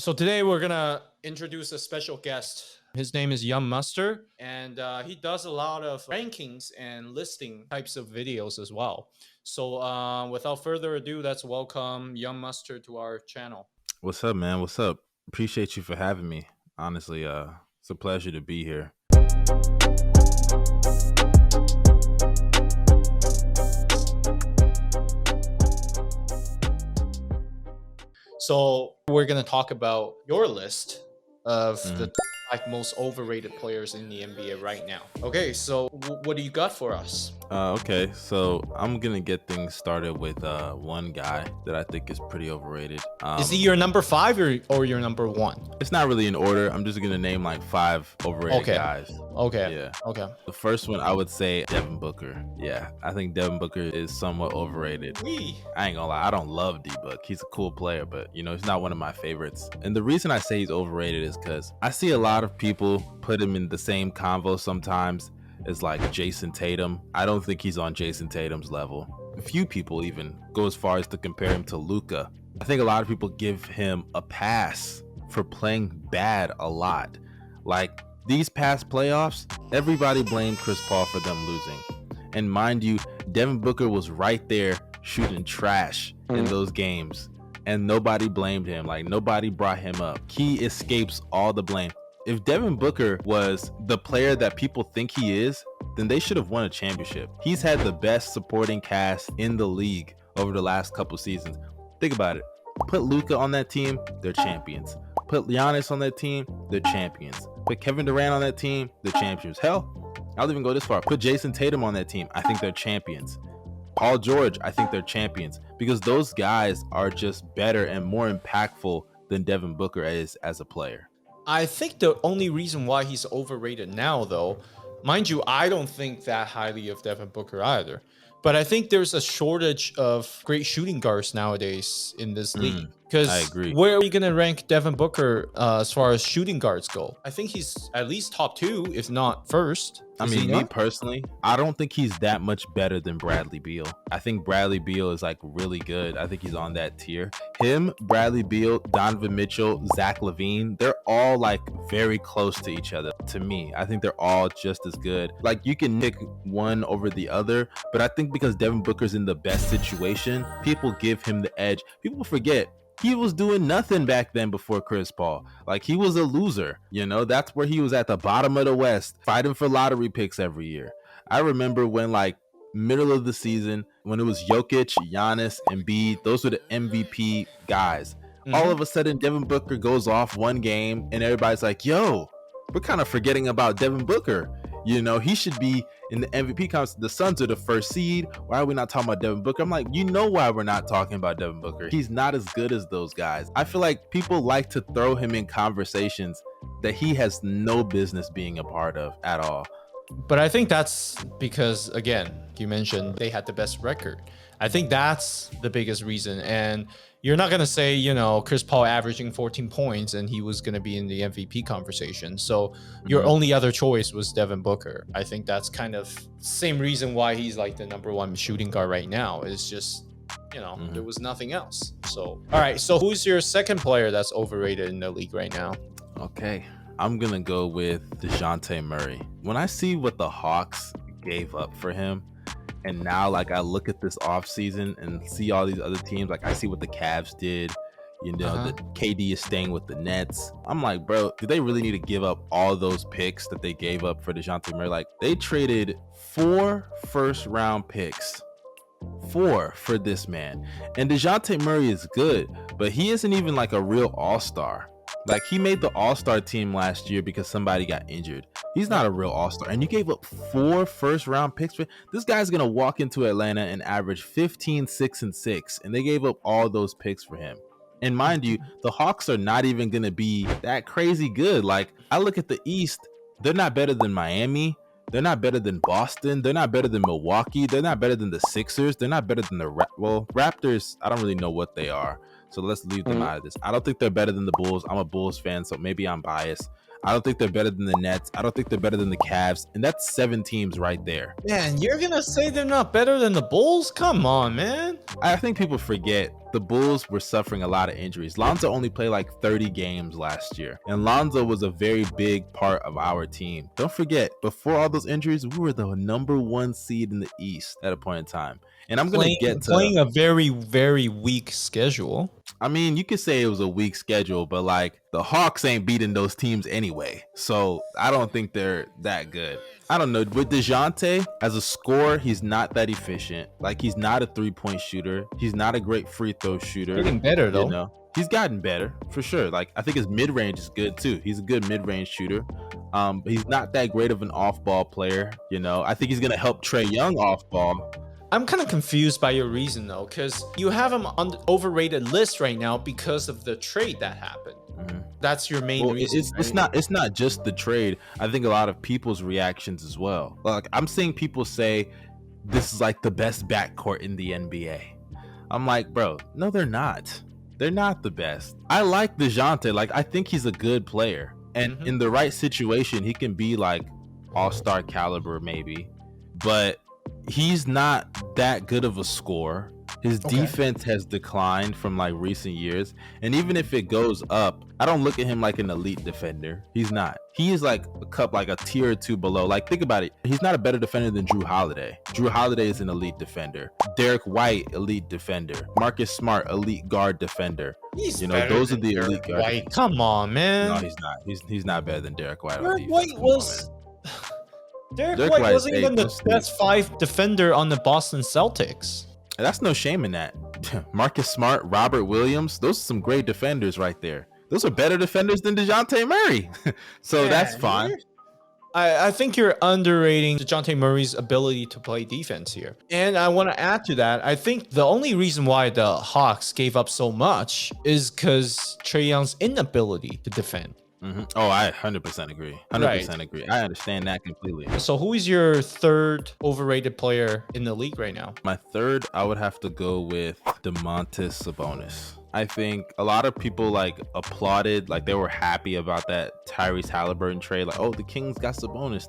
So today we're gonna introduce a special guest. His name is Young Muster, and he does a lot of rankings and listing types of videos as well. So without further ado, let's welcome Young Muster to our channel. What's up, man? What's up? Appreciate you for having me. Honestly, it's a pleasure to be here. So we're gonna talk about your list of the most overrated players in the NBA right now. Okay, so what do you got for us? Okay, so I'm gonna get things started with one guy that I think is pretty overrated. Is he your number 5 or your number 1? It's not really in order. I'm just gonna name like 5 overrated guys. Okay. Yeah. Okay. The first one I would say Devin Booker. Yeah, I think Devin Booker is somewhat overrated. I ain't gonna lie, I don't love D-Book. He's a cool player, but he's not one of my favorites. And the reason I say he's overrated is because I see a lot of people put him in the same convo sometimes as like Jason Tatum. I don't think he's on Jason Tatum's level. A few people even go as far as to compare him to Luka. I think a lot of people give him a pass for playing bad a lot. Like these past playoffs, everybody blamed Chris Paul for them losing. And mind you, Devin Booker was right there shooting trash in those games. And nobody blamed him. Like nobody brought him up. He escapes all the blame. If Devin Booker was the player that people think he is, then they should have won a championship. He's had the best supporting cast in the league over the last couple seasons. Think about it. Put Luka on that team, they're champions. Put Giannis on that team, they're champions. Put Kevin Durant on that team, they're champions. Hell, I'll even go this far. Put Jason Tatum on that team, I think they're champions. Paul George, I think they're champions. Because those guys are just better and more impactful than Devin Booker is as a player. I think the only reason why he's overrated now, though, mind you, I don't think that highly of Devin Booker either. But I think there's a shortage of great shooting guards nowadays in this league. Because I agree. Where are you going to rank Devin Booker as far as shooting guards go? I think he's at least top 2, if not first. I mean, me personally, I don't think he's that much better than Bradley Beal. I think Bradley Beal is like really good. I think he's on that tier. Him, Bradley Beal, Donovan Mitchell, Zach LaVine, they're all like very close to each other to me. I think they're all just as good. Like you can pick one over the other, but I think because Devin Booker's in the best situation, people give him the edge. People forget he was doing nothing back then before Chris Paul. Like he was a loser, that's where he was at the bottom of the West, fighting for lottery picks every year. I remember when like middle of the season, when it was Jokic, Giannis, Embiid, those were the MVP guys. All of a sudden, Devin Booker goes off one game and everybody's like, yo, we're kind of forgetting about Devin Booker. He should be in the MVP conference. The Suns are the first seed. Why are we not talking about Devin Booker? I'm like, why we're not talking about Devin Booker? He's not as good as those guys. I feel like people like to throw him in conversations that he has no business being a part of at all. But I think that's because, again, you mentioned they had the best record. I think that's the biggest reason. And you're not going to say, Chris Paul averaging 14 points and he was going to be in the MVP conversation. So your only other choice was Devin Booker. I think that's kind of same reason why he's like the number 1 shooting guard right now. It's just, there was nothing else. So, all right. So who's your second player that's overrated in the league right now? Okay. I'm going to go with Dejounte Murray. When I see what the Hawks gave up for him, and now like I look at this offseason and see all these other teams, like I see what the Cavs did, the KD is staying with the Nets. I'm like, bro, do they really need to give up all those picks that they gave up for Dejounte Murray? Like they traded 4 first-round picks. 4 for this man. And Dejounte Murray is good, but he isn't even like a real all-star. Like he made the all-star team last year because somebody got injured. He's not a real all-star. And you gave up 4 first-round picks for this guy's gonna walk into Atlanta and average 15, 6, and 6. And they gave up all those picks for him. And mind you, the Hawks are not even gonna be that crazy good. Like I look at the East, they're not better than Miami. They're not better than Boston. They're not better than Milwaukee. They're not better than the Sixers. They're not better than the Raptors. I don't really know what they are. So let's leave them out of this. I don't think they're better than the Bulls. I'm a Bulls fan, so maybe I'm biased. I don't think they're better than the Nets. I don't think they're better than the Cavs. And that's 7 teams right there. Man, you're going to say they're not better than the Bulls? Come on, man. I think people forget the Bulls were suffering a lot of injuries. Lonzo only played like 30 games last year, and Lonzo was a very big part of our team. Don't forget, before all those injuries, we were the #1 seed in the East at a point in time. And I'm going to get to playing a very, very weak schedule. I mean, you could say it was a weak schedule, but like the Hawks ain't beating those teams anyway. So I don't think they're that good. I don't know. With Dejounte, as a scorer, he's not that efficient. Like, he's not a 3-point shooter. He's not a great free throw shooter. Getting better, though. You know? He's gotten better, for sure. Like, I think his mid-range is good, too. He's a good mid-range shooter. But he's not that great of an off-ball player, you know? I think he's going to help Trae Young off-ball. I'm kind of confused by your reason, though, because you have him on the overrated list right now because of the trade that happened. That's your main reason. It's not just the trade. I think a lot of people's reactions as well. Like, I'm seeing people say this is like the best backcourt in the NBA. I'm like, bro, no, they're not. They're not the best. I like Dejounte. Like, I think he's a good player, and in the right situation, he can be like all-star caliber maybe, but he's not that good of a scorer. His defense has declined from like recent years, and even if it goes up, I don't look at him like an elite defender. He's not. He is like a tier or two below. Like, think about it. He's not a better defender than Drew Holiday. Drew Holiday is an elite defender. Derek White, elite defender. Marcus Smart, elite guard defender. He's those are the elite guards. White. Come on, man. No, he's not. He's not better than Derek White. Derek White was. Derek White wasn't even the best 5 defender on the Boston Celtics. That's no shame in that. Marcus Smart, Robert Williams, those are some great defenders right there. Those are better defenders than Dejounte Murray. So that's fine. I think you're underrating Dejounte Murray's ability to play defense here. And I want to add to that, I think the only reason why the Hawks gave up so much is because Trae Young's inability to defend. Oh, I 100% agree. 100% agree. I understand that completely. So who is your third overrated player in the league right now? My third, I would have to go with Domantas Sabonis. I think a lot of people like applauded, like they were happy about that Tyrese Halliburton trade. Like, oh, the Kings got Sabonis.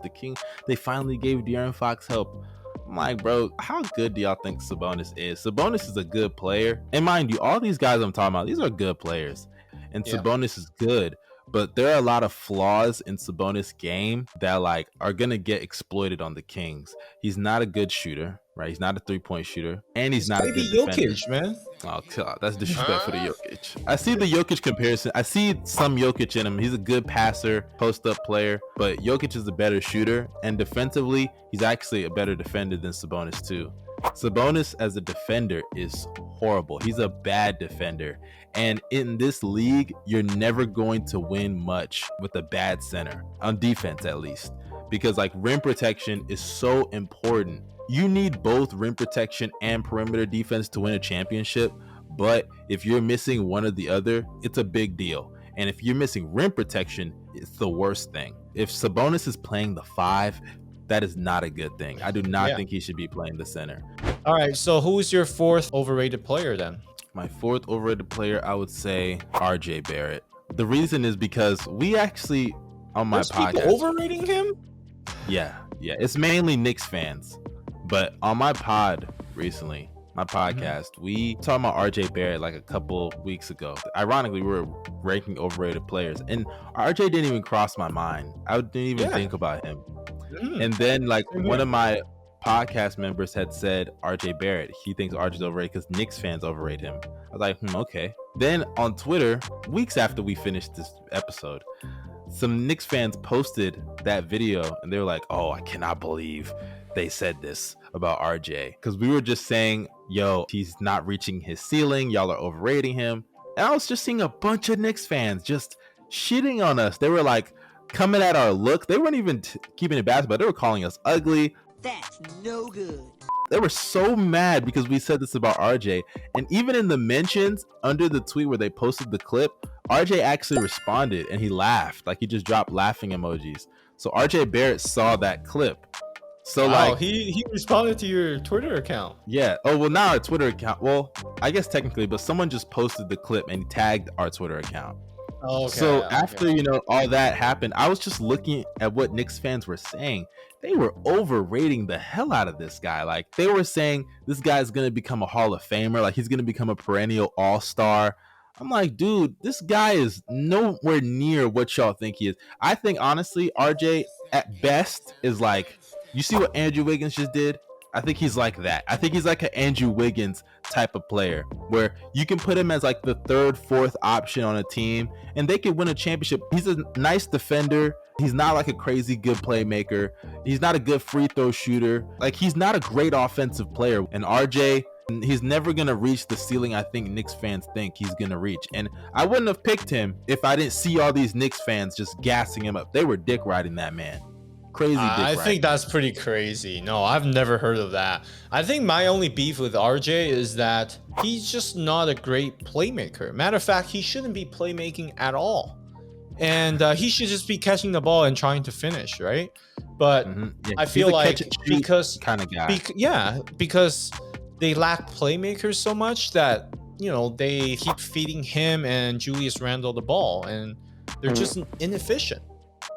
They finally gave De'Aaron Fox help. I'm like, bro, how good do y'all think Sabonis is? Sabonis is a good player. And mind you, all these guys I'm talking about, these are good players. And Sabonis is good. But there are a lot of flaws in Sabonis' game that like are gonna get exploited on the Kings. He's not a good shooter, right? He's not a 3-point shooter, and he's not a good defender. Jokic, man. Oh God, that's disrespectful to Jokic. I see the Jokic comparison. I see some Jokic in him. He's a good passer, post-up player, but Jokic is a better shooter, and defensively, he's actually a better defender than Sabonis too. Sabonis as a defender is horrible. He's a bad defender. And in this league, you're never going to win much with a bad center, on defense at least, because like rim protection is so important. You need both rim protection and perimeter defense to win a championship. But if you're missing one or the other, it's a big deal. And if you're missing rim protection, it's the worst thing. If Sabonis is playing the 5, that is not a good thing. I do not think he should be playing the center. All right, so who is your fourth overrated player then? My fourth overrated player, I would say RJ Barrett. The reason is because we actually, on my podcast... people overrating him? Yeah. It's mainly Knicks fans. But on my pod recently, my podcast, we talked about RJ Barrett like a couple weeks ago. Ironically, we were ranking overrated players. And RJ didn't even cross my mind. I didn't even think about him. And then like one of my podcast members had said RJ Barrett, he thinks RJ's overrated because Knicks fans overrate him. I was like, okay. Then on Twitter, weeks after we finished this episode, some Knicks fans posted that video and they were like, oh, I cannot believe they said this about RJ, because we were just saying, yo, he's not reaching his ceiling, y'all are overrating him. And I was just seeing a bunch of Knicks fans just shitting on us. They were like coming at our look. They weren't even keeping it bad, but they were calling us ugly. That's no good. They were so mad because we said this about RJ. And even in the mentions under the tweet where they posted the clip, RJ actually responded and he laughed. Like, he just dropped laughing emojis. So RJ Barrett saw that clip. So like he responded to your Twitter account. Yeah. Oh, well, not our Twitter account. Well, I guess technically, but someone just posted the clip and tagged our Twitter account. Okay, So okay. after, all that happened, I was just looking at what Knicks fans were saying. They were overrating the hell out of this guy. Like, they were saying this guy's going to become a Hall of Famer. Like, he's going to become a perennial all-star. I'm like, dude, this guy is nowhere near what y'all think he is. I think, honestly, RJ, at best, is like, you see what Andrew Wiggins just did? I think he's like that. I think he's like an Andrew Wiggins type of player where you can put him as like the third, fourth option on a team and they can win a championship. He's a nice defender. He's not like a crazy good playmaker. He's not a good free throw shooter. Like, he's not a great offensive player. And RJ, he's never going to reach the ceiling I think Knicks fans think he's going to reach. And I wouldn't have picked him if I didn't see all these Knicks fans just gassing him up. They were dick riding that man. Crazy dick I riding. think that's pretty crazy. No, I've never heard of that. I think my only beef with RJ is that he's just not a great playmaker. Matter of fact, he shouldn't be playmaking at all. And he should just be catching the ball and trying to finish, right? But Yeah, I feel like because kind of guy. Because they lack playmakers so much that, they keep feeding him and Julius Randle the ball, and they're just inefficient,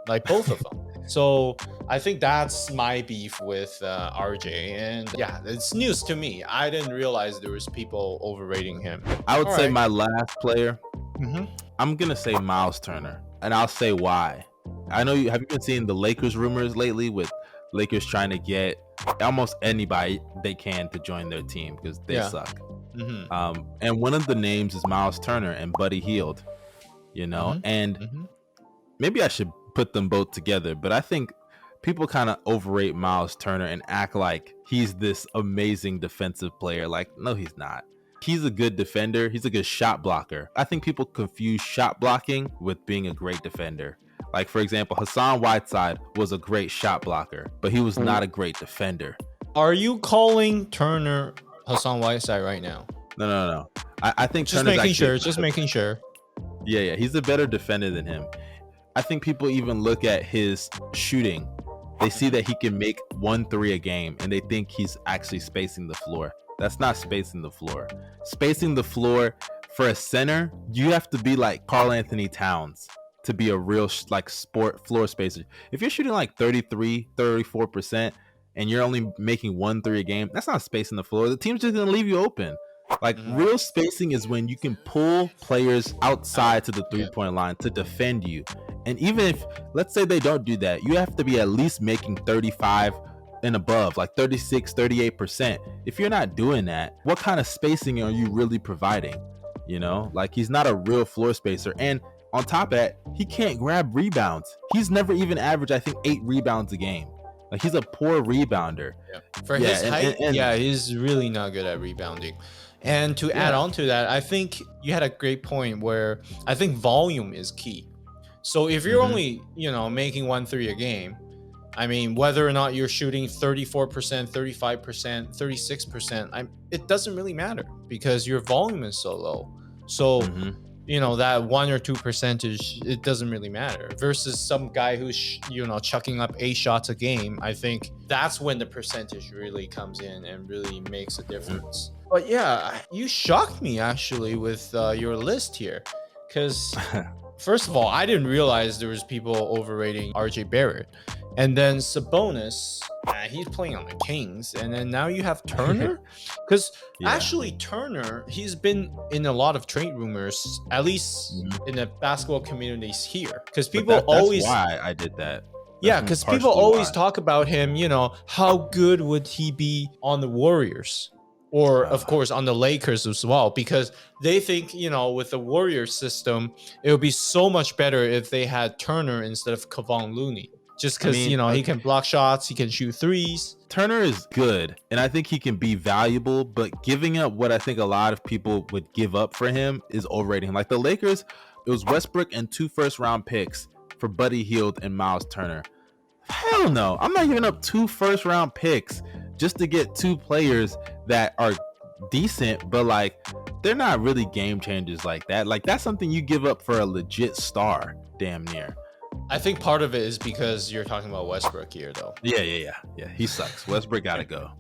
like both of them. So I think that's my beef with RJ, and yeah, it's news to me. I didn't realize there was people overrating him. I would All say right. my last player, Mhm. I'm gonna say Miles Turner, and I'll say why. I know have you been seeing the Lakers rumors lately with Lakers trying to get almost anybody they can to join their team because they Yeah. suck. Mhm. And one of the names is Miles Turner and Buddy Hield, and Mhm. maybe I should put them both together, but I think people kind of overrate Miles Turner and act like he's this amazing defensive player. Like, no, he's not. He's a good defender. He's a good shot blocker. I think people confuse shot blocking with being a great defender. Like, for example, Hassan Whiteside was a great shot blocker, but he was not a great defender. Are you calling Turner Hassan Whiteside right now? No. I think Just Turner's making actually- sure. Just making sure. Yeah. He's a better defender than him. I think people even look at his shooting. They see that he can make 1-3 a game, and they think he's actually spacing the floor. That's not spacing the floor. Spacing the floor for a center, you have to be like Karl Anthony Towns to be a real sport floor spacer. If you're shooting like 33, 34%, and you're only making 1-3 a game, that's not spacing the floor. The team's just gonna leave you open. Like, real spacing is when you can pull players outside to the three-point line to defend you. And even if, let's say they don't do that, you have to be at least making 35 and above, like 36, 38%. If you're not doing that, what kind of spacing are you really providing? Like, he's not a real floor spacer. And on top of that, he can't grab rebounds. He's never even averaged, I think, 8 rebounds a game. Like, he's a poor rebounder. For his height, he's really not good at rebounding. And to add on to that, I think you had a great point where I think volume is key. So if you're only, making 1-3 a game, I mean, whether or not you're shooting 34%, 35%, 36%, it doesn't really matter because your volume is so low. So, that 1 or 2 percentage, it doesn't really matter. Versus some guy who's, chucking up 8 shots a game, I think that's when the percentage really comes in and really makes a difference. But yeah, you shocked me actually with your list here, because first of all, I didn't realize there was people overrating RJ Barrett, and then Sabonis, he's playing on the Kings, and then now you have Turner, because actually Turner, he's been in a lot of trade rumors, at least in the basketball communities here, because people that's always why I did that. Yeah, because people always talk about him, how good would he be on the Warriors? Or, of course, on the Lakers as well, because they think, with the Warriors system, it would be so much better if they had Turner instead of Kevon Looney. Just because, he can block shots, he can shoot threes. Turner is good, and I think he can be valuable, but giving up what I think a lot of people would give up for him is overrating him. Like the Lakers, it was Westbrook and 2 first-round picks for Buddy Hield and Miles Turner. Hell no. I'm not giving up 2 first-round picks just to get 2 players that are decent, but like they're not really game changers like that. Like, that's something you give up for a legit star, damn near. I think part of it is because you're talking about Westbrook here, though. Yeah. He sucks. Westbrook gotta go.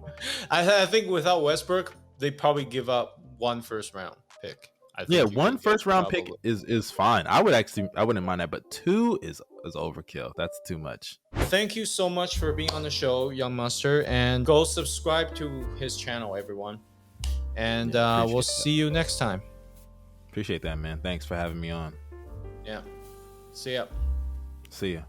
I think without Westbrook, they probably give up 1 first-round pick. I think Yeah, you one could get first round pick probably. is fine. I wouldn't mind that, but 2 is overkill. That's too much. Thank you so much for being on the show, Young Master, and go subscribe to his channel, everyone. And we'll see you next time. Appreciate that, man. Thanks for having me on. Yeah. See ya. See ya.